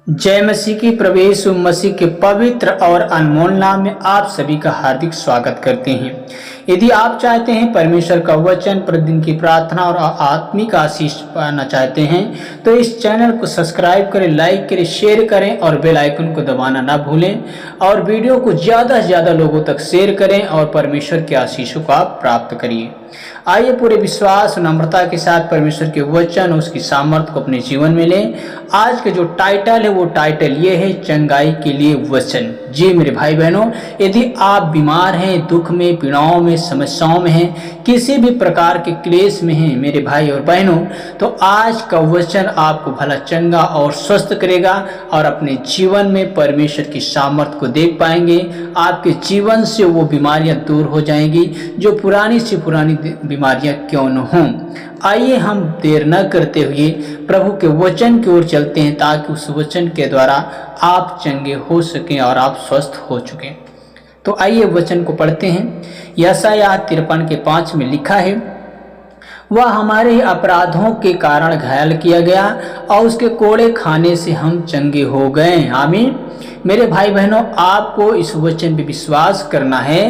जय मसीह की प्रवेश मसीह के पवित्र और अनमोल नाम में आप सभी का हार्दिक स्वागत करते हैं। यदि आप चाहते हैं परमेश्वर का वचन प्रतिदिन की प्रार्थना और आत्मिक आशीष पाना चाहते हैं तो इस चैनल को सब्सक्राइब करें, लाइक करें, शेयर करें और बेल आइकन को दबाना ना भूलें और वीडियो को ज़्यादा से ज़्यादा लोगों तक शेयर करें और परमेश्वर के आशीषों को आप प्राप्त करिए। आइए पूरे विश्वास और नम्रता के साथ परमेश्वर के वचन और उसकी सामर्थ्य को अपने जीवन में लें। आज का जो टाइटल है वो टाइटल ये है, चंगाई के लिए वचन। जी मेरे भाई बहनों, यदि आप बीमार हैं, दुख में, पीड़ाओं में, समस्याओं में हैं, किसी भी प्रकार के क्लेश में हैं मेरे भाई और बहनों, तो आज का वचन आपको भला चंगा और स्वस्थ करेगा और अपने जीवन में परमेश्वर की सामर्थ्य को देख पाएंगे। आपके जीवन से वो बीमारियां दूर हो जाएंगी जो पुरानी से पुरानी बीमारियां क्यों न हों। आइए हम देर न करते हुए प्रभु के वचन की ओर चलते हैं ताकि उस वचन के द्वारा आप चंगे हो सकें और आप स्वस्थ हो चुके। तो आइए वचन को पढ़ते हैं। यशायाह 53:5 में लिखा है, वह हमारे अपराधों के कारण घायल किया गया और उसके कोड़े खाने से हम चंगे हो गए। आमीन। मेरे भाई बहनों, आपको इस वचन पे विश्वास करना है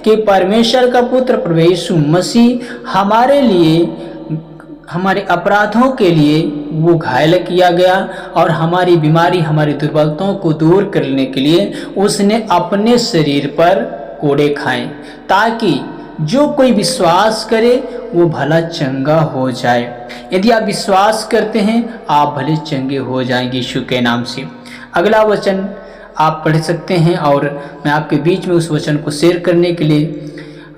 कि परमेश्वर का पुत्र प्रभु यीशु मसीह हमारे लिए, हमारे अपराधों के लिए वो घायल किया गया और हमारी बीमारी, हमारी दुर्बलताओं को दूर करने के लिए उसने अपने शरीर पर कोड़े खाए ताकि जो कोई विश्वास करे वो भला चंगा हो जाए। यदि आप विश्वास करते हैं आप भले चंगे हो जाएंगे यीशु के नाम से। अगला वचन आप पढ़ सकते हैं और मैं आपके बीच में उस वचन को शेयर करने के लिए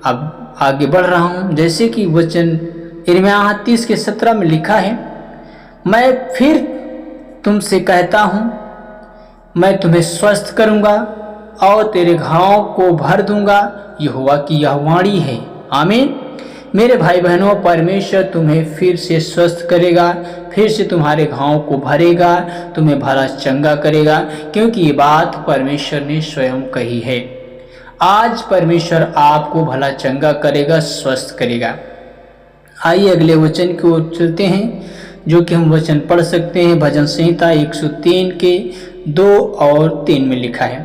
अब आगे बढ़ रहा हूँ। जैसे कि वचन यिर्मयाह 30:17 में लिखा है, मैं फिर तुमसे कहता हूँ, मैं तुम्हें स्वस्थ करूँगा और तेरे घावों को भर दूंगा। यहोवा की यह वाणी है। आमीन। मेरे भाई बहनों, परमेश्वर तुम्हें फिर से स्वस्थ करेगा, फिर से तुम्हारे घावों को भरेगा, तुम्हें भला चंगा करेगा, क्योंकि ये बात परमेश्वर ने स्वयं कही है। आज परमेश्वर आपको भला चंगा करेगा, स्वस्थ करेगा। आइए अगले वचन की ओर चलते हैं, जो कि हम वचन पढ़ सकते हैं। भजन संहिता 103:2 और 3 में लिखा है,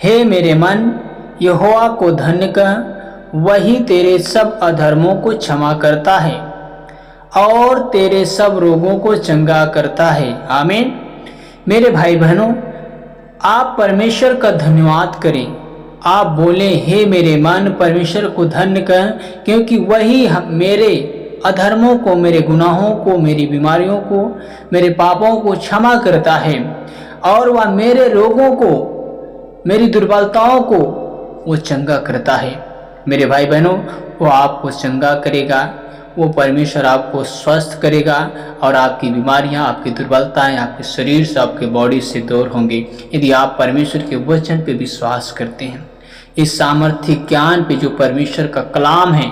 हे मेरे मन, यहोवा को धन्य कह, वही तेरे सब अधर्मों को क्षमा करता है और तेरे सब रोगों को चंगा करता है। आमीन। मेरे भाई बहनों, आप परमेश्वर का धन्यवाद करें। आप बोलें, हे मेरे मन, परमेश्वर को धन्य कह, क्योंकि वही मेरे अधर्मों को, मेरे गुनाहों को, मेरी बीमारियों को, मेरे पापों को क्षमा करता है और वह मेरे रोगों को, मेरी दुर्बलताओं को वो चंगा करता है। मेरे भाई बहनों, वो आपको चंगा करेगा, वो परमेश्वर आपको स्वस्थ करेगा और आपकी बीमारियां, आपकी दुर्बलताएं आपके शरीर से, आपके बॉडी से दूर होंगी यदि आप परमेश्वर के वचन पे विश्वास करते हैं। इस सामर्थ्य ज्ञान पे जो परमेश्वर का कलाम है,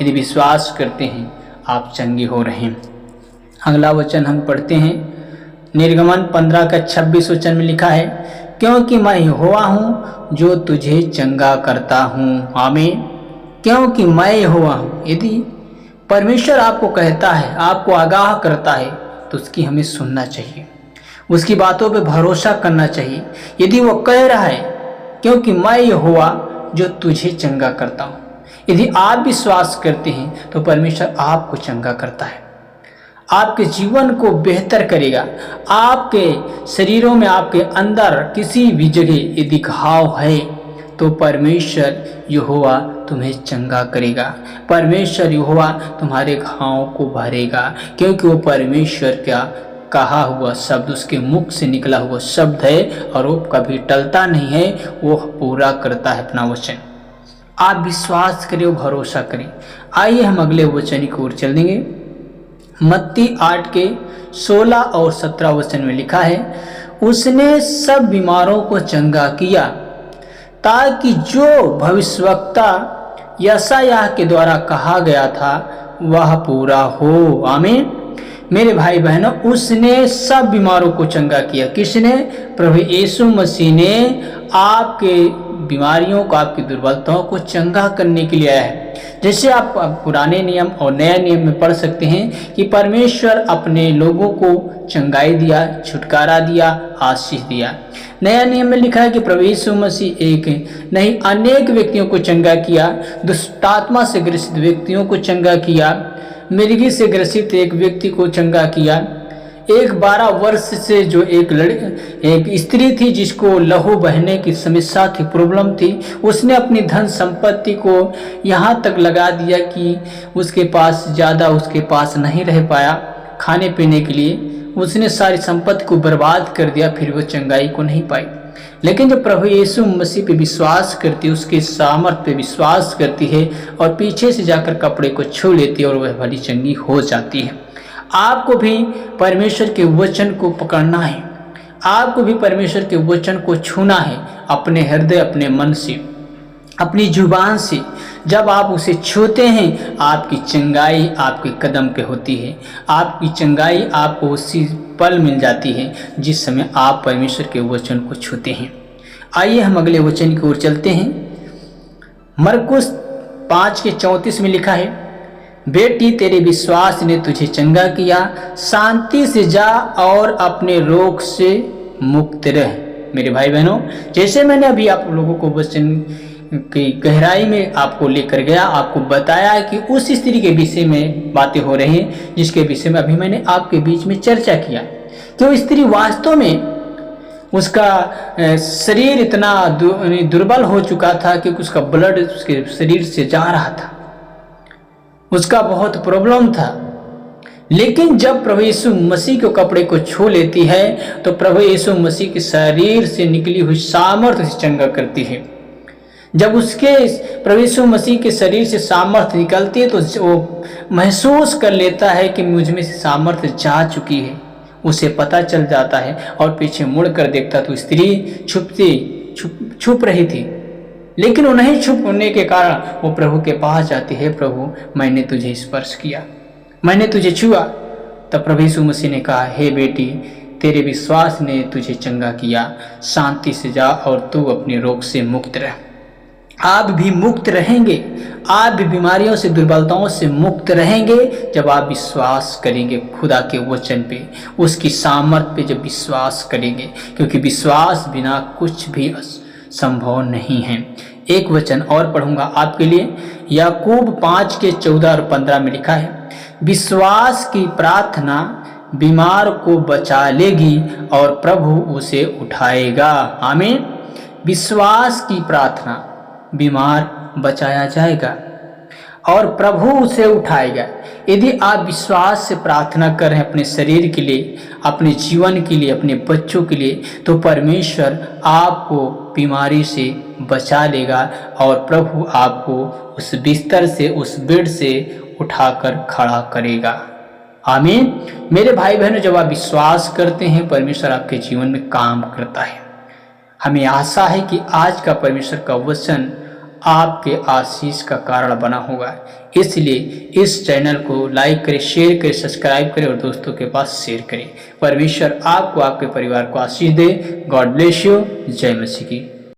यदि विश्वास करते हैं आप चंगे हो रहे हैं। अगला वचन हम पढ़ते हैं। निर्गमन 15:26 वचन में लिखा है, क्योंकि मैं यहोवा हूँ जो तुझे चंगा करता हूँ। आमीन। क्योंकि मैं यहोवा हूँ। यदि परमेश्वर आपको कहता है, आपको आगाह करता है, तो उसकी हमें सुनना चाहिए, उसकी बातों पे भरोसा करना चाहिए। यदि वो कह रहा है, क्योंकि मैं यहोवा जो तुझे चंगा करता हूँ, यदि आप विश्वास करते हैं तो परमेश्वर आपको चंगा करता है, आपके जीवन को बेहतर करेगा। आपके शरीरों में, आपके अंदर किसी भी जगह यदि घाव है तो परमेश्वर यहोवा तुम्हें चंगा करेगा। परमेश्वर यहोवा तुम्हारे घावों को भरेगा, क्योंकि वो परमेश्वर का कहा हुआ शब्द, उसके मुख से निकला हुआ शब्द है और वो कभी टलता नहीं है, वो पूरा करता है अपना वचन। आप विश्वास करें, भरोसा करें। आइए हम अगले वचन की ओर चल देंगे। मत्ती 8:16 और 17 वचन में लिखा है, उसने सब बीमारों को चंगा किया ताकि जो भविष्यवक्ता यशायाह के द्वारा कहा गया था वह पूरा हो। आमीन। मेरे भाई बहनों, उसने सब बीमारों को चंगा किया। किसने? प्रभु यीशु मसीह ने आपके बीमारियों को, आपकी दुर्बलताओं को चंगा करने के लिए आया है। जैसे आप पुराने नियम और नए नियम में पढ़ सकते हैं कि परमेश्वर अपने लोगों को चंगाई दिया, छुटकारा दिया, आशीष दिया। नया नियम में लिखा है कि प्रभु यीशु मसीह एक नहीं अनेक व्यक्तियों को चंगा किया, दुष्टात्मा से ग्रसित व्यक्तियों को चंगा किया, मिर्गी से ग्रसित एक व्यक्ति को चंगा किया, एक 12 वर्ष से जो एक स्त्री थी जिसको लहू बहने की समस्या थी, प्रॉब्लम थी, उसने अपनी धन संपत्ति को यहाँ तक लगा दिया कि उसके पास ज़्यादा उसके पास नहीं रह पाया खाने पीने के लिए, उसने सारी संपत्ति को बर्बाद कर दिया, फिर वो चंगाई को नहीं पाई। लेकिन जब प्रभु यीशु मसीह पे विश्वास करती है, उसके सामर्थ पे विश्वास करती है और पीछे से जाकर कपड़े को छू लेती है और वह भली चंगी हो जाती है। आपको भी परमेश्वर के वचन को पकड़ना है, आपको भी परमेश्वर के वचन को छूना है अपने हृदय, अपने मन से, अपनी जुबान से। जब आप उसे छूते हैं, आपकी चंगाई आपके कदम पे होती है, आपकी चंगाई आपको उसी पल मिल जाती है जिस समय आप परमेश्वर के वचन को छूते हैं। आइए हम अगले वचन की ओर चलते हैं। मरकुस 5:34 में लिखा है, बेटी तेरे विश्वास ने तुझे चंगा किया, शांति से जा और अपने रोग से मुक्त रह। मेरे भाई बहनों, जैसे मैंने अभी आप लोगों को वचन की गहराई में आपको लेकर गया, आपको बताया कि उस स्त्री के विषय में बातें हो रही हैं जिसके विषय में अभी मैंने आपके बीच में चर्चा किया कि वो स्त्री वास्तव में उसका शरीर इतना दुर्बल हो चुका था कि उसका ब्लड उसके शरीर से जा रहा था, उसका बहुत प्रॉब्लम था। लेकिन जब प्रभु यीशु मसीह के कपड़े को छू लेती है तो प्रभु यीशु मसीह के शरीर से निकली हुई सामर्थ्य से चंगा करती है। जब उसके प्रभु यीशु मसीह के शरीर से सामर्थ्य निकलती है तो वो महसूस कर लेता है कि मुझ में से सामर्थ्य जा चुकी है। उसे पता चल जाता है और पीछे मुड़ कर देखता तो स्त्री छुप रही थी, लेकिन वो नहीं छुप होने के कारण वो प्रभु के पास जाती है, प्रभु मैंने तुझे स्पर्श किया, मैंने तुझे छुआ। तब प्रभु यीशु मसीह ने कहा, हे बेटी तेरे विश्वास ने तुझे चंगा किया, शांति से जा और तू अपने रोग से मुक्त रह। आप भी मुक्त रहेंगे, आप भी बीमारियों से, दुर्बलताओं से मुक्त रहेंगे जब आप विश्वास करेंगे खुदा के वचन पे, उसकी सामर्थ पे जब विश्वास करेंगे, क्योंकि विश्वास बिना कुछ भी संभव नहीं है। एक वचन और पढ़ूंगा आपके लिए, याकूब 5:14 और 15 में लिखा है, विश्वास की प्रार्थना बीमार को बचा लेगी और प्रभु उसे उठाएगा। आमीन। विश्वास की प्रार्थना, बीमार बचाया जाएगा और प्रभु उसे उठाएगा। यदि आप विश्वास से प्रार्थना कर रहे हैं अपने शरीर के लिए, अपने जीवन के लिए, अपने बच्चों के लिए, तो परमेश्वर आपको बीमारी से बचा लेगा और प्रभु आपको उस बिस्तर से, उस बेड से उठाकर खड़ा करेगा। आमीन। मेरे भाई बहनों, जब आप विश्वास करते हैं परमेश्वर आपके जीवन में काम करता है। हमें आशा है कि आज का परमेश्वर का वचन आपके आशीष का कारण बना होगा। इसलिए इस चैनल को लाइक करें, शेयर करें, सब्सक्राइब करें और दोस्तों के पास शेयर करें। परमेश्वर आपको, आपके परिवार को आशीष दे। God bless you. जय मसीह की।